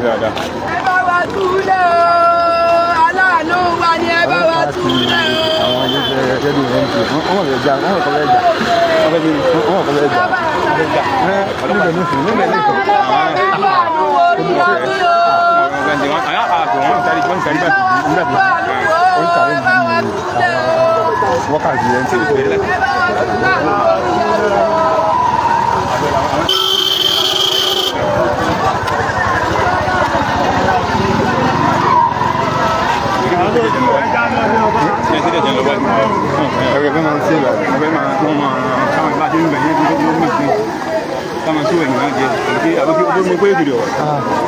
dáadáa. ẹ bá wa túlẹ̀ o aláàánú wa ni ẹ bá wa túlẹ̀ o. àwọn ẹgbẹ́ ẹgbẹ́ bíi wọ́n ti wọ́n lè jà wọ́n kọ́ lẹ́jà wọ́n kọ́ lẹ́jà níbẹ̀ ní fún níbẹ̀ ní fún. wákàtí yẹn ti gbé lẹ. Ẹgbẹ́ fẹ́ máa ń ṣe ìlànà ẹgbẹ́ máa ń káwọn ìbá tí ń bẹ̀yẹ́ tí ó mú ìpín káwọn sí ìwẹ̀ nìyàn jẹ́ àbúkí ó mú pé ìdìrí ọ̀wọ̀.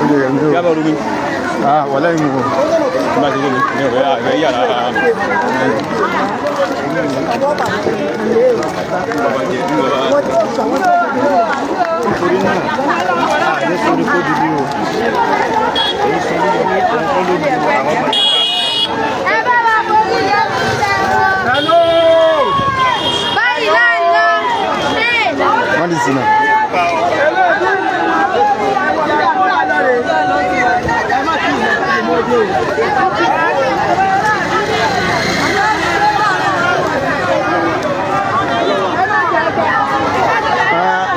Ó lè rẹ̀ ń dúró. Yábọ̀ orúkú. Wọ́n lẹ́yìn mú. Bá ti gbé ní ọ̀rẹ́ yàrá ara mi. Torí náà, àyè sórí kó dìbí o. Èyí sọ ní ọmọ olóògbé àwọn ọmọ ìta. Hello! Báyìí náà lọ. Wọ́n ti sinà.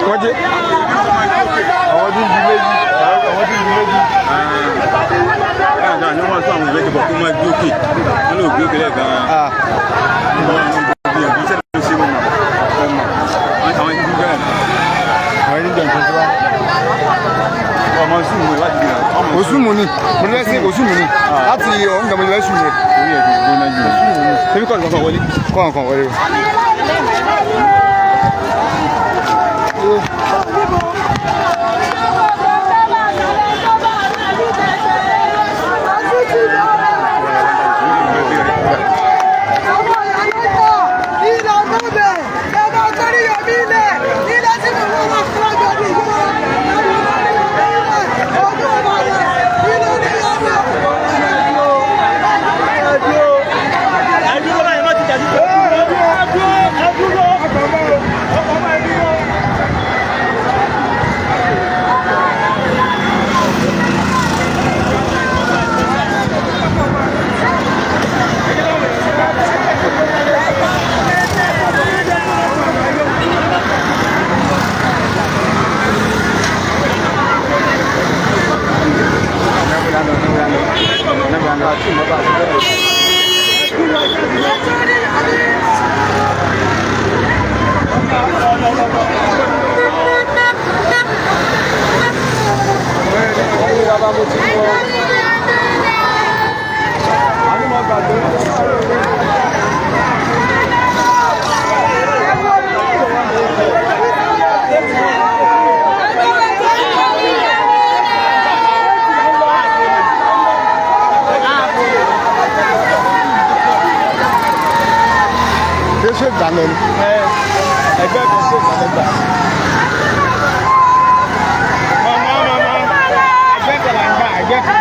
Wọ́n jẹ́ àwọn tí ń di méjì. Dáadáa ni wọ́n sọ àwọn ìwé ìdìbò kó máa gbé òkè. Wọ́n lè gbé òkè lẹ́ẹ̀kan. Osumu ni mo ní lẹ́sìn Osumu ni láti ọ̀hún gbàgbọ́ ní lẹ́sùn rẹ̀. Orí ẹ̀ ti gbé náà jù. Ṣébí kọ́ ọ̀kan wọlé? Kọ́ ọ̀kan wọlé o. Ṣé ìdáná ni? Ẹgbẹ́ kan ṣe ìdáná gbà. Ẹgbẹ́ kan là ń gbà ẹgbẹ́ kan.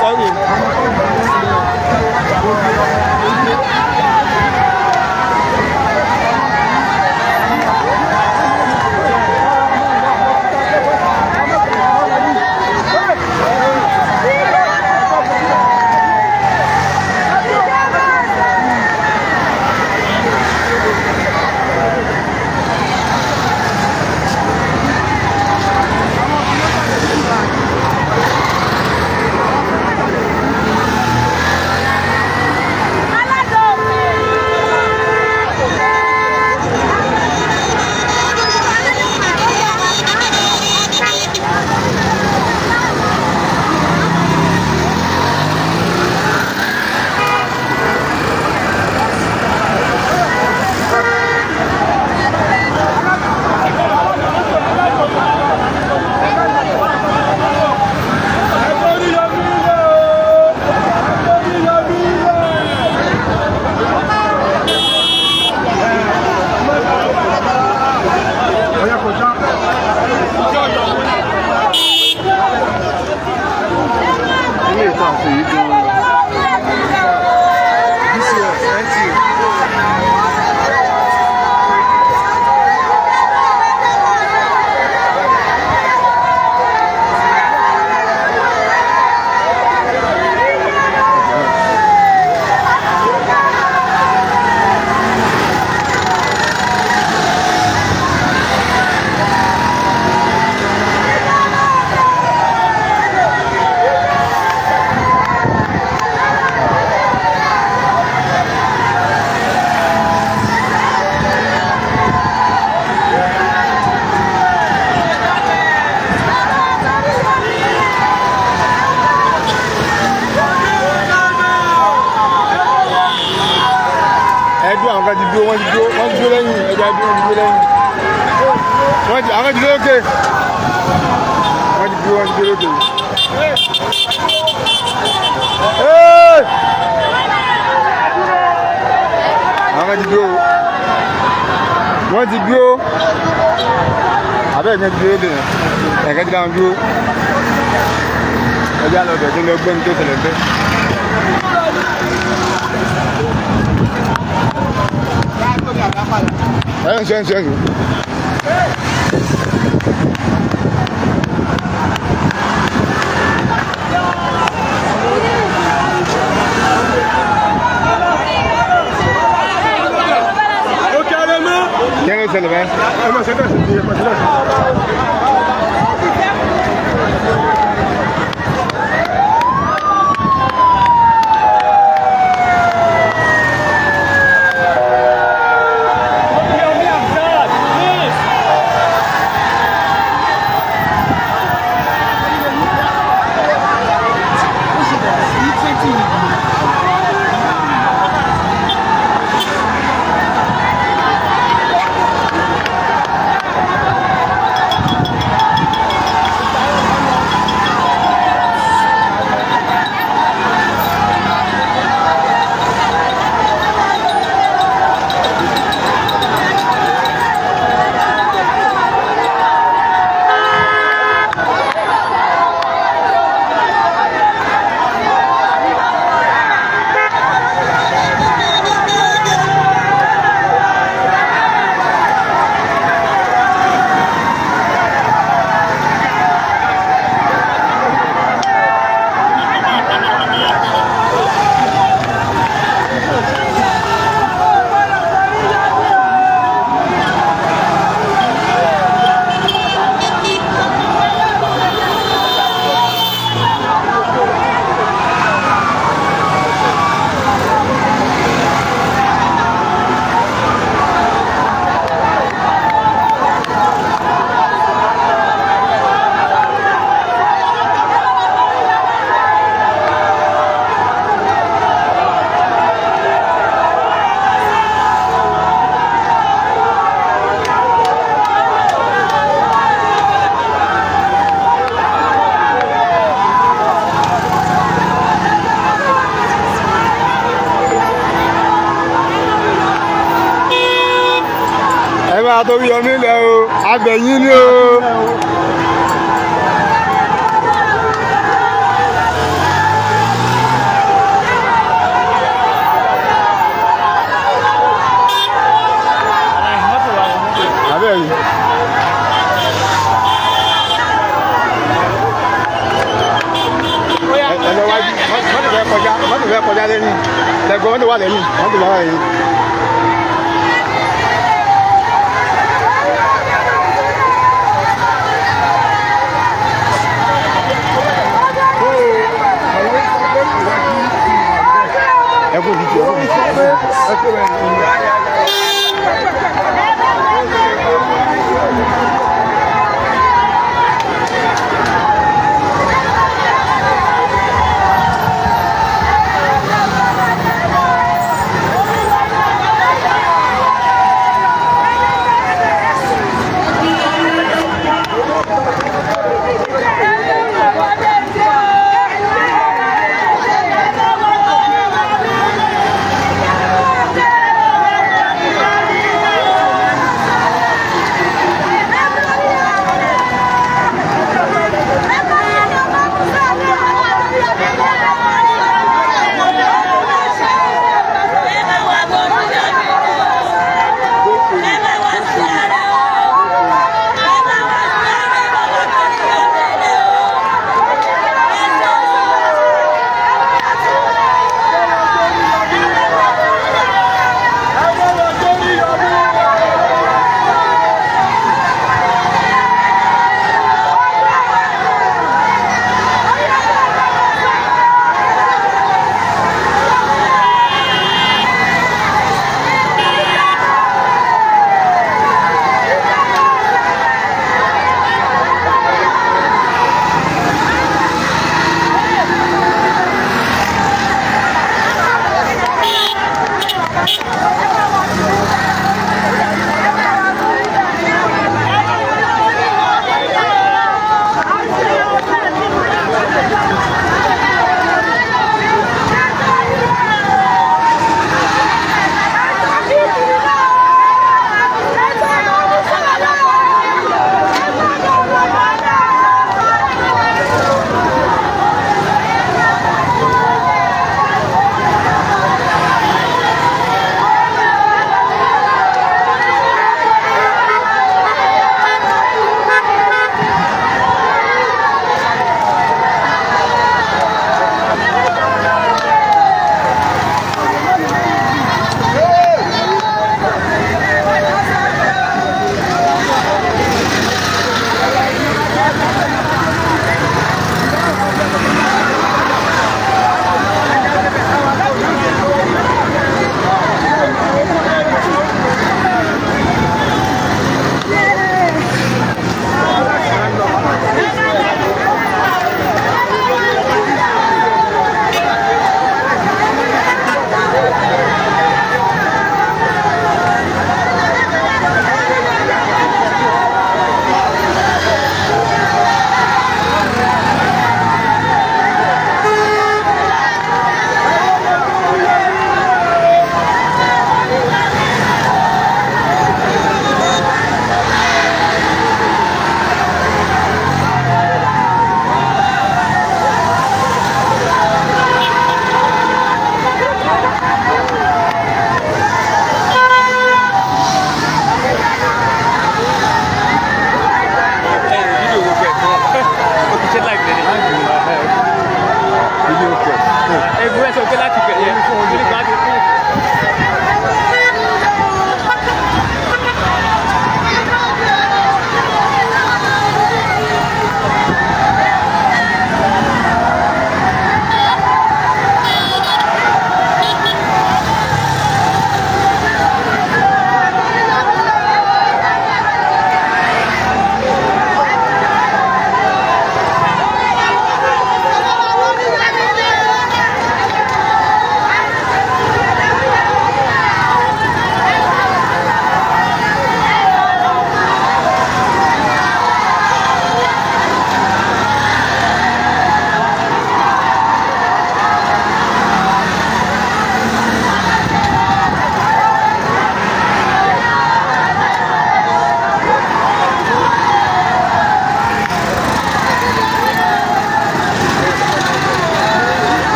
Sorry. Àtòwí ọmọ ilẹ̀ o, àgbẹ̀yìn ni o. Àbẹ̀yìn. Ẹ̀lọ́ wájú, wọ́n ti fẹ́ kọjá lẹ́yìn, lẹ́gbọ́n wọ́n ti wà lẹ́yìn, wọ́n ti wà lẹ́yìn.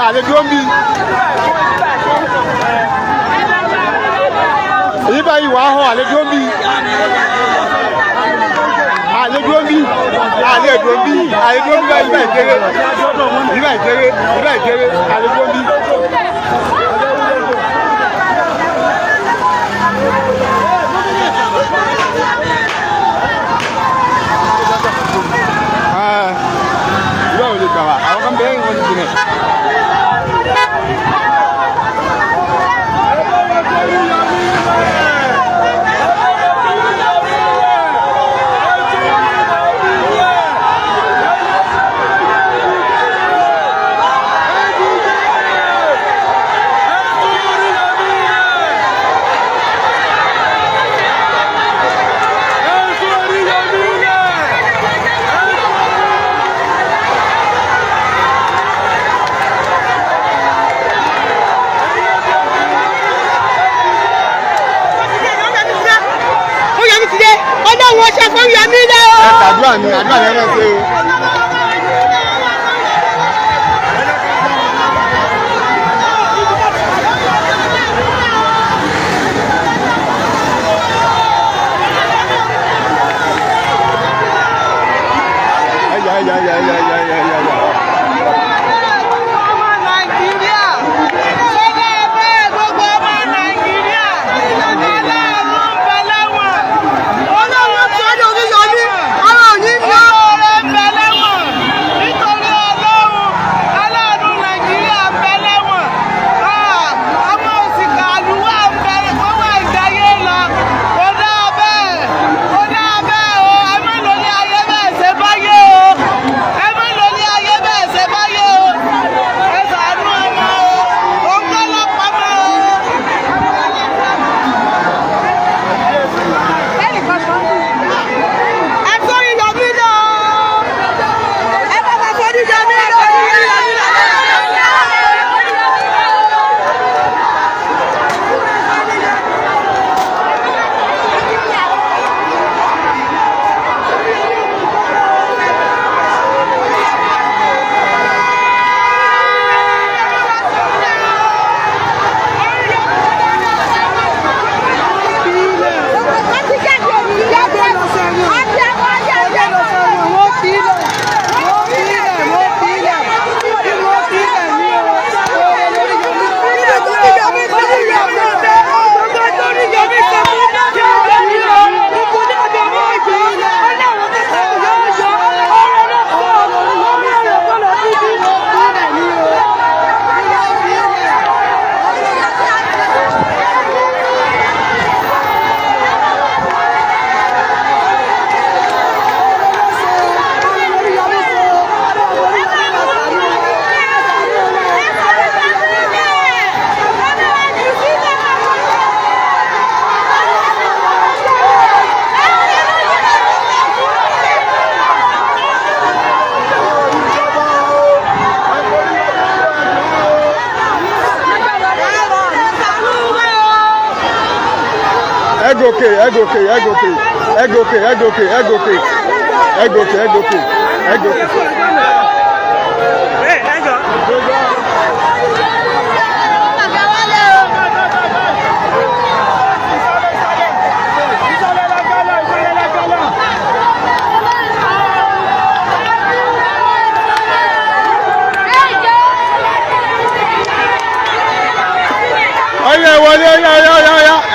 àlejò ń bí. Èyí báyìí wàá hàn àlejò ń bí. Àlejò ń bí. Àlejò ń bí. Àlejò ń bí báyìí báyìí kéré. Yìí báyìí kéré. Yìí báyìí kéré. Àlejò ń bí. Ìwé àwọn olè gbà wá. Àwọn kan bẹ́ẹ̀ ń wọ́n ti jìnnà. Ọlọ́run ṣe fún Yẹmí lé o. Àdúrà ni ṣe o.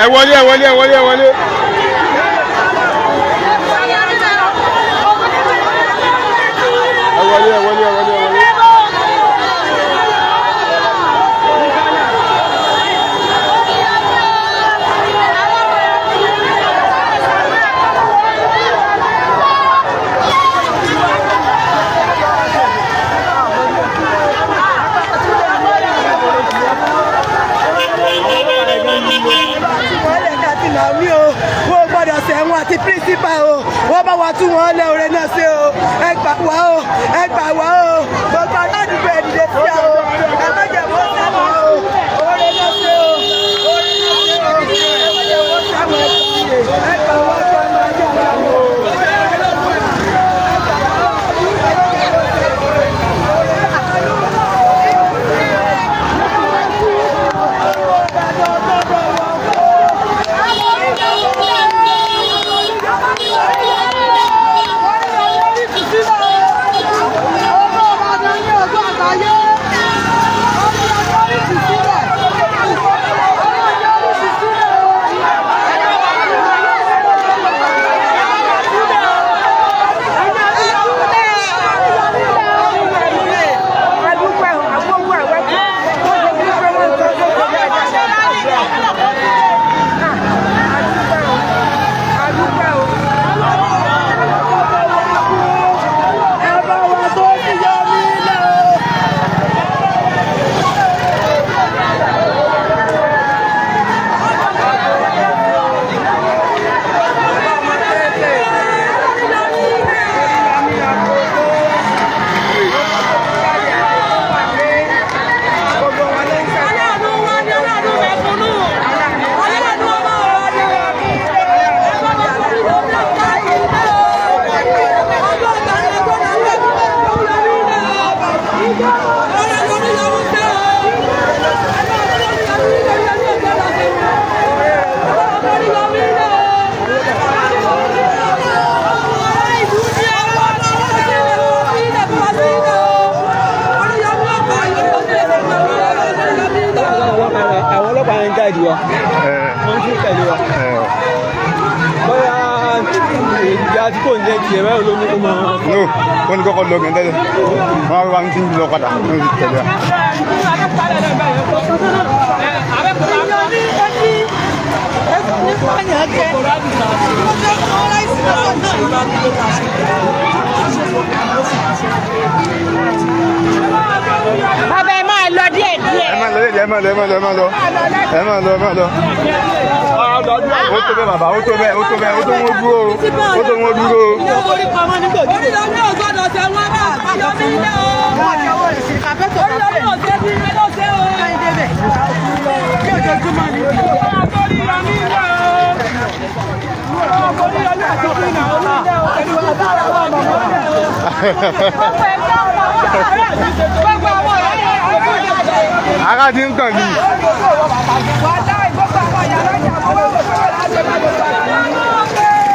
Ẹ wọlé. Àti principal o wọ́n bá wa tún wọn lé oore náà ṣe o ẹ gbà wá o gbogbo aládùúgbò ẹ̀ dìde sí o ẹ má jẹ́ wọ́n sáwọn o oore náà ṣe o ẹ má jẹ́ wọ́n sáwọn ẹ gbà wá o. àti kò ní ẹtì ẹ̀rọ olómi kó máa. no wọn ni kọ́kọ́ lọ gẹ́gẹ́ tẹ́lẹ̀ wọn á wá ń tí ń lọ padà wọn sì tẹ̀lé wa. bàbá ẹ máa lọ díẹ̀ díẹ̀. ẹ máa lọ díẹ̀ ẹ máa lọ ẹ máa lọ ẹ máa lọ ẹ máa lọ ẹ máa lọ. ó tó bẹ́ẹ̀ bàbá ó tó bẹ́ẹ̀ ó tó bẹ́ẹ̀ ó tó wọ́n dúró ó tó wọ́n dúró. orí lọ́mí ò gbọ́dọ̀ tẹ wọ́n bá yọmí ilé o. orí lọ́mí ò tẹ́ bí ilé ló tẹ́ o. kí ojoojúmọ́ ni. orí yọmí ilé o. orí yọmí àtọ́kùn náà ó ní ilé o. ẹni wọ́n bá wà wà mọ̀ mọ́ ilé o. gbogbo àwọn ọ̀rẹ́ yẹn ó kú jáde. ara ti ń kàn mí. wàá dá ìgbọ́pọ̀ àwọn yàrá ìjà mọ́ wọ́n kò láti máa lọ sọ́dọ̀.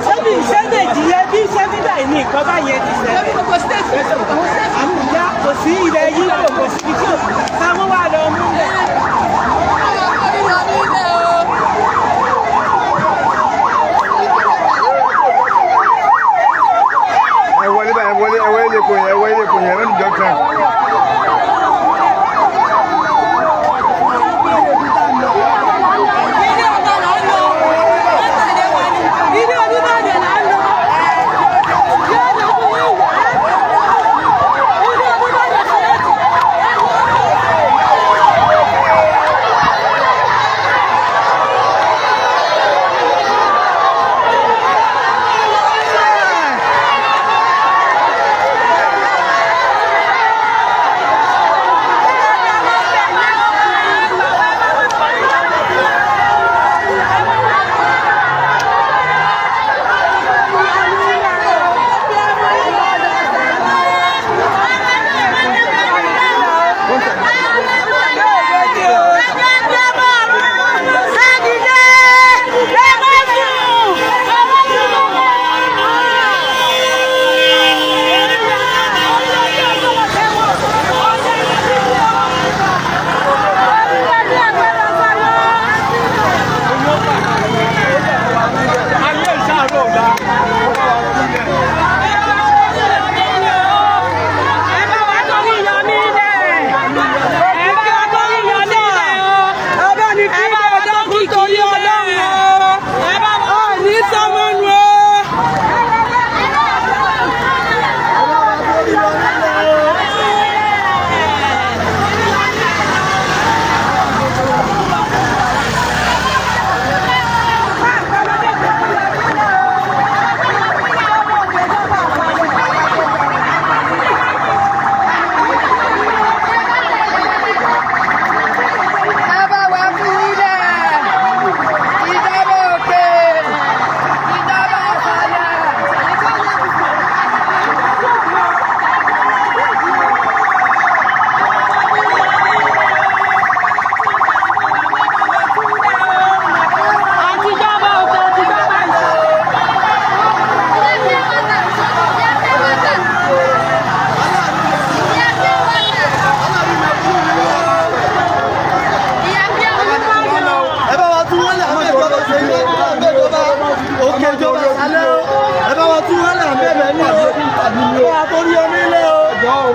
ṣebí iṣẹ́ méjì yẹn bí iṣẹ́ bíbá yìí ní nǹkan báyẹn ti ṣẹlẹ̀. àmúyá kò sí ilẹ̀ yìí kò sí ibi tí òkú táwọn wà lọ mú lẹ̀. ẹ wọlé báyìí ẹ wọlé lè kò yẹn ẹ wọlé lè kò yẹn lẹ́nu jọ kàn. alẹ́ o ẹ bá wa tún wọn náà bẹ̀rẹ̀ ní o ó wà torí omi ilé o jọ o.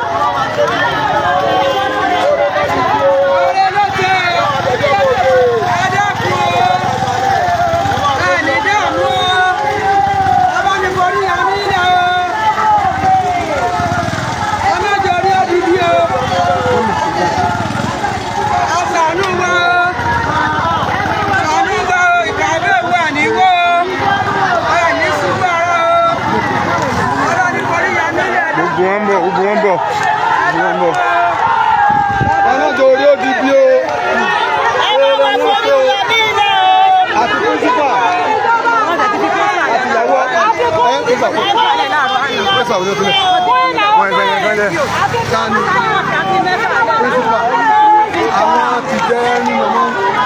Àwọn ti jẹ́ nínú ọmọ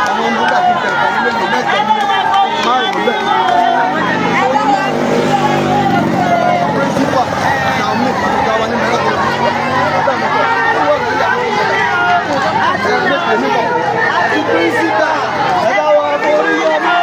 àwọn ọmọ nígbà tí ìtẹ̀kọ̀ nílé ìlú mẹ́jọ nílé márùn-ún bẹ́ẹ̀. Principal na mú ìgbà wa ní mẹ́rọ̀ tó àti principal ẹ̀dá wa borí ọmọ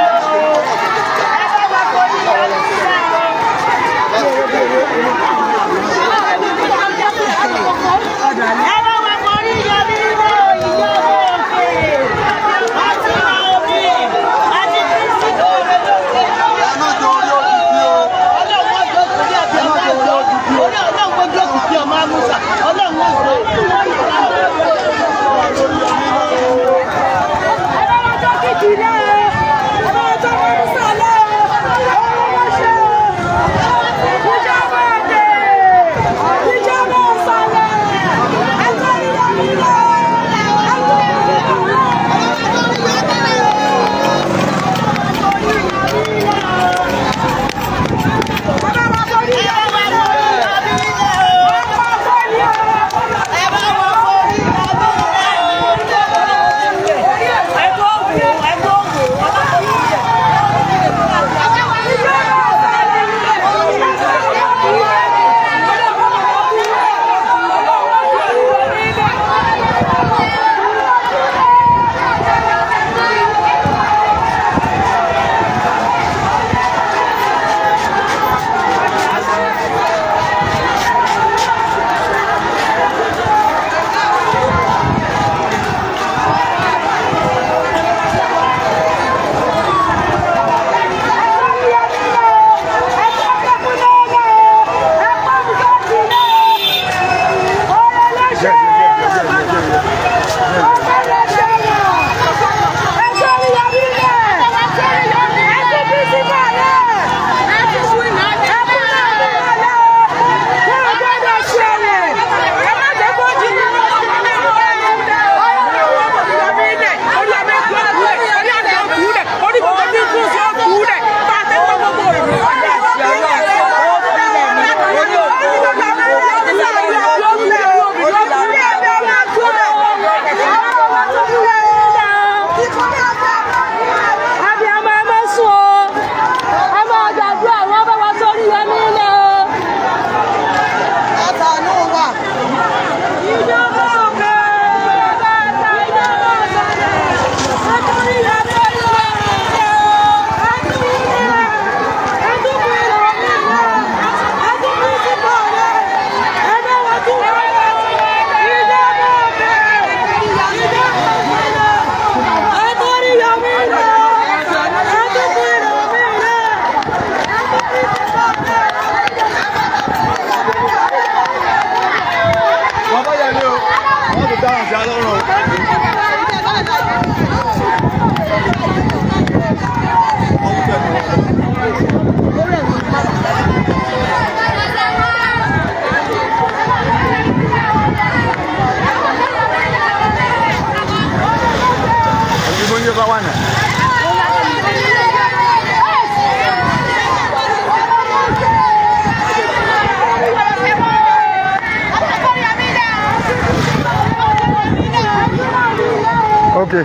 Okay.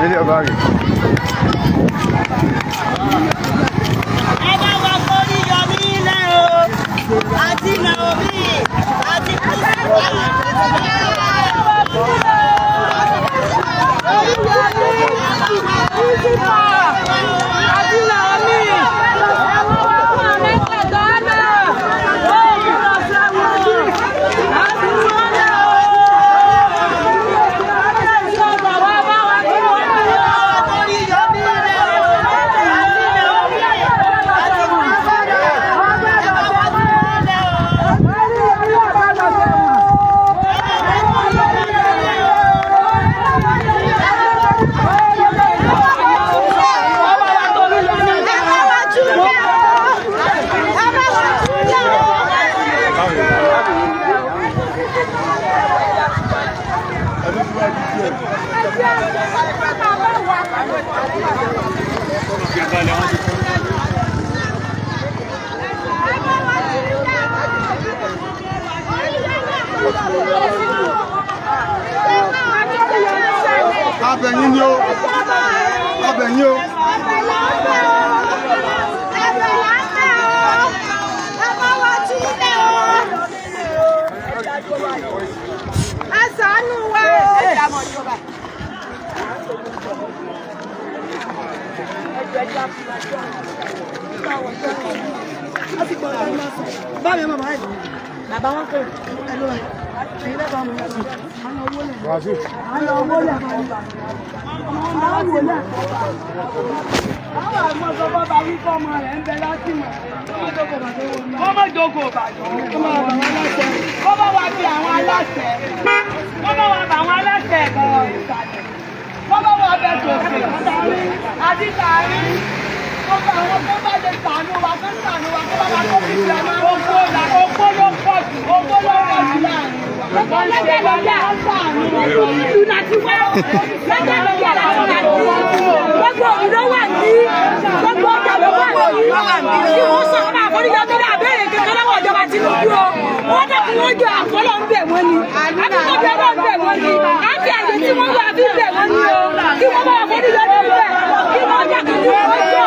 Ini apa lagi? Àti Naomi, àti Principal. Báyọ̀ mọ̀ báyìí. Bàbá wọn pè é lóra. Èyí lẹ́kọ̀ọ́ mọ̀ yàtọ̀. Àwọn owó lẹ̀ máa ń bà. Àwọn owó lẹ̀. Àwọn àgbọn sọ bọ́ bá wí kọ́ ọmọ rẹ̀ ń bẹ láti mọ̀. Wọ́n mọ̀ jókòó bàjọ́. Wọ́n bá wá bí àwọn aláṣẹ. Wọ́n bá wá bá àwọn aláṣẹ ẹ̀kọ́ ìsàlẹ̀. Wọ́n bá wá bẹ tòkè. Àti tààrí. Gbogbo àwọn tó bá lè tànú wa tó tànú wa tó bá wà tó fi jẹ máa ń gbó la ogbó ló pọ̀ jù láàrin wa. Gbogbo lẹ́gbẹ̀ẹ́ lọ́jà ìlú láti wá lẹ́gbẹ̀ẹ́ lọ́jà làwọn máa ti gbogbo òdòdó wà ní gbogbo ọjà ló wà ní kí wọ́n sọ ọmọ àforíjọ tó dé àbẹ́rẹ́ kékeré lọ́wọ́ ìjọba Tinubu o. Wọ́n dẹ́kun wọ́n jọ àfọlọ́ ń bẹ̀ wọ́n ni àbíkọ́jọ́ náà ń bẹ̀ wọ́n ni àti àyè tí wọ́n wà bí bẹ̀ wọ́n ni o kí wọ́n bá àforíjọ tó bẹ̀ kí wọ́n jẹ́ kí wọ́n jọ.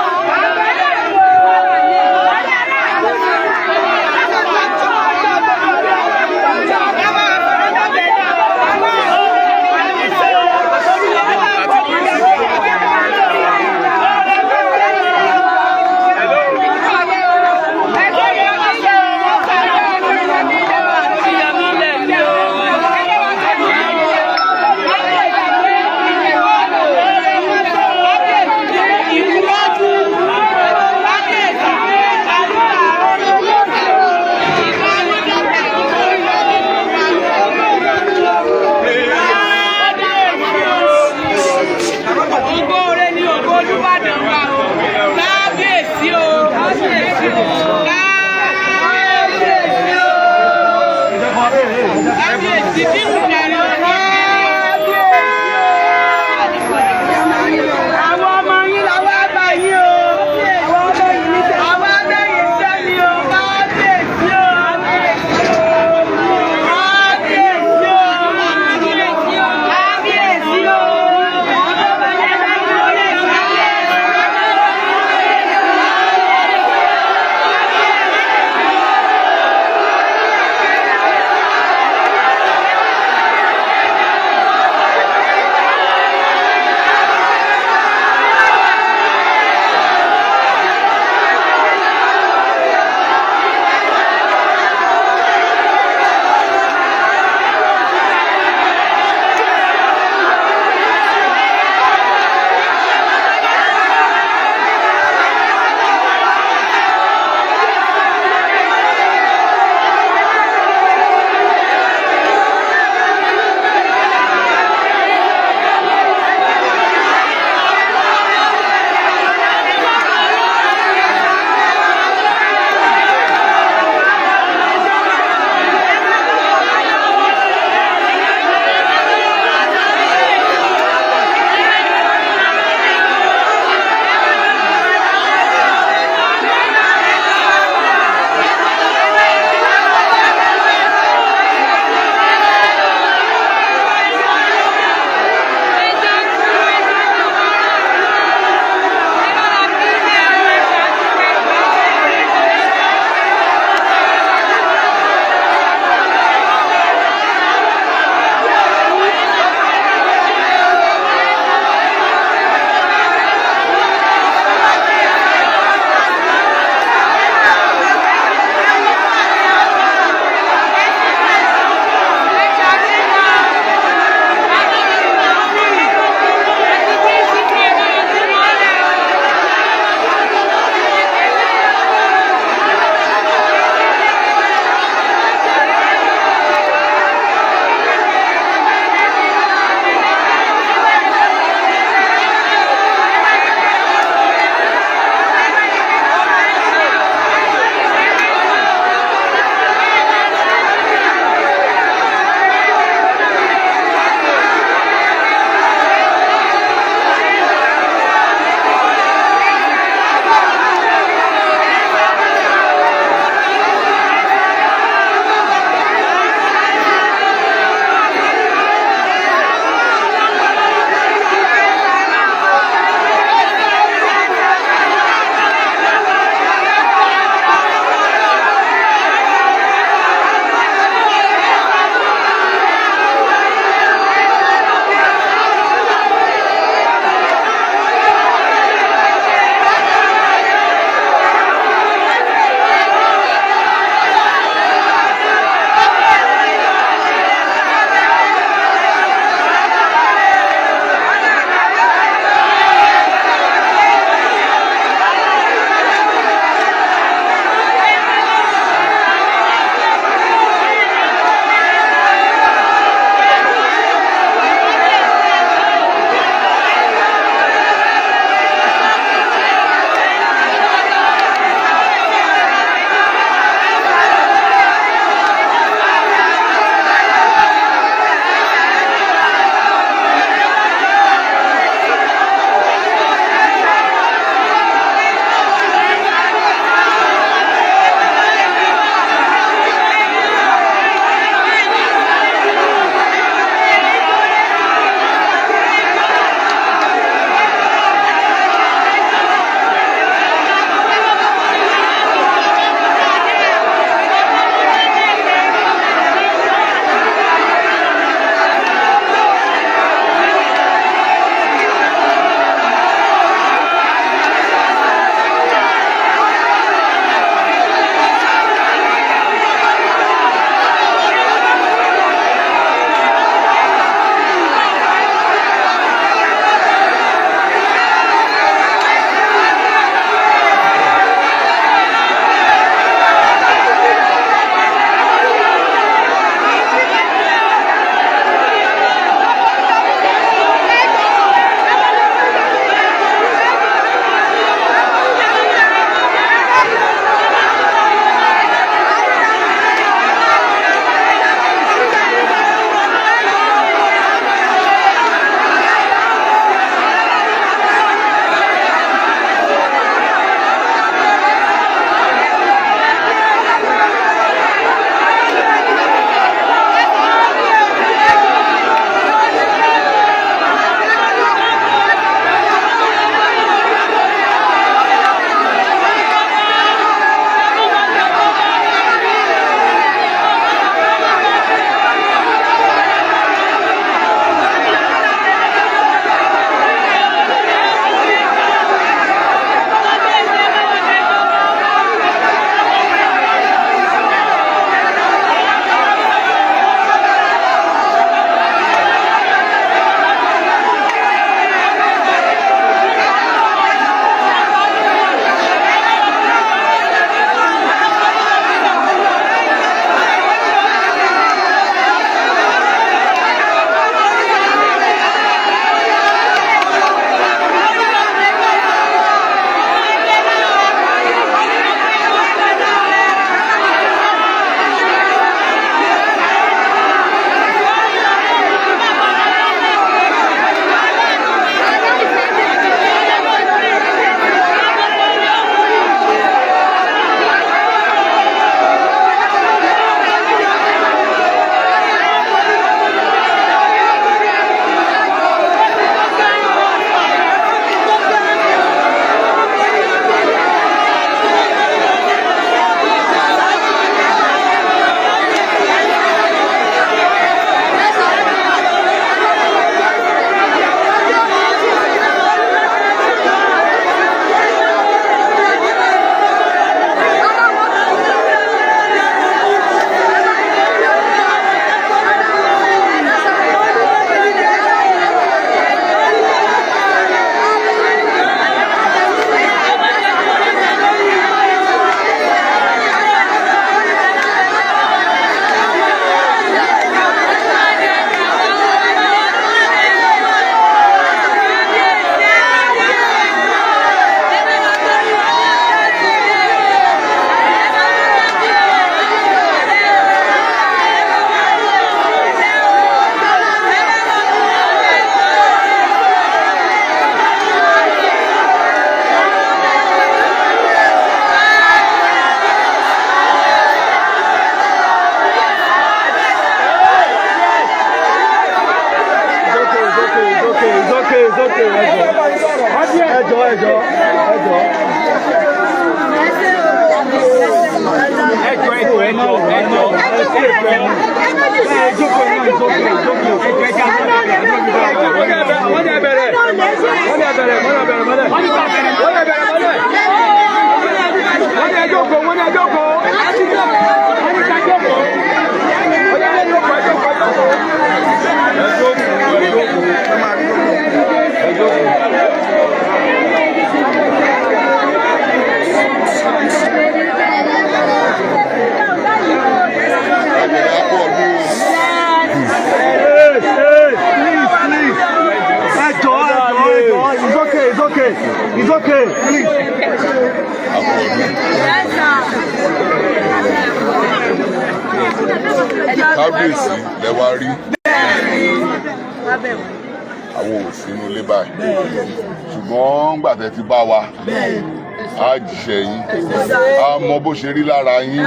It's okay, please. Kábíyèsí lẹ́wà rí àwọn òsínú ilé báyìí ṣùgbọ́n gbàtẹ́ ti bá wa á jíṣẹ́ yín á mọ bó ṣe rí lára yín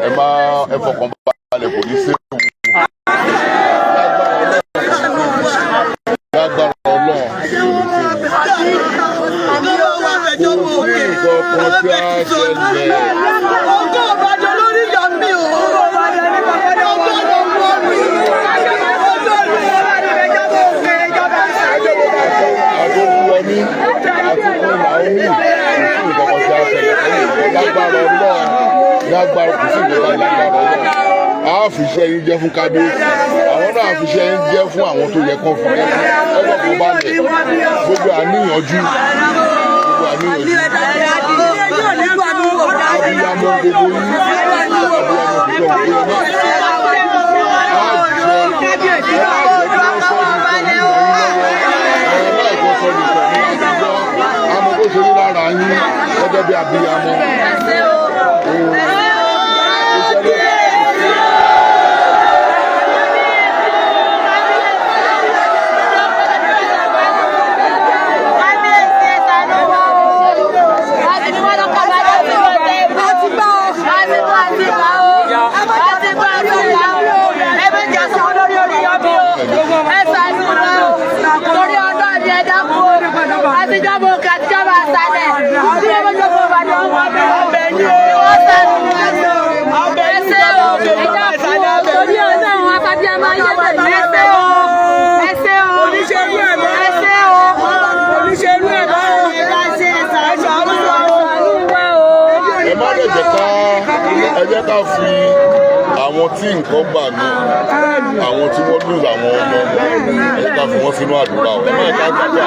ẹ fọkàn balẹ̀ kò ní séwu lágbára Ọlọ́run lágbára kò sí ìjọba lágbára Ọlọ́run a fi iṣẹ́ yín jẹ́ fún kábíyèsí àwọn náà fi iṣẹ́ yín jẹ́ fún àwọn tó yẹ kán fún ẹ ọlọ́pàá bá lẹ̀ gbogbo àníyànjú abiyamọ gbogbo yín abiyamọ gbogbo gẹ́gẹ́ bí abiyamọ. Ẹ jẹ́ ká fi àwọn tí nǹkan bà náà àwọn tí wọ́n lùz àwọn ọmọ ẹ jẹ́ ká fi wọ́n sínú àdúrà ẹ má ká gbàgbé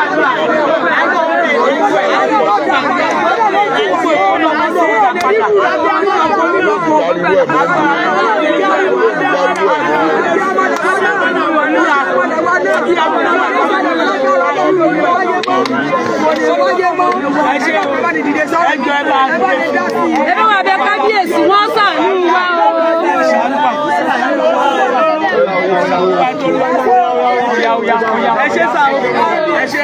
kábíyèsí wọ́n ṣàánú wa ẹ ṣe sá ẹ ṣe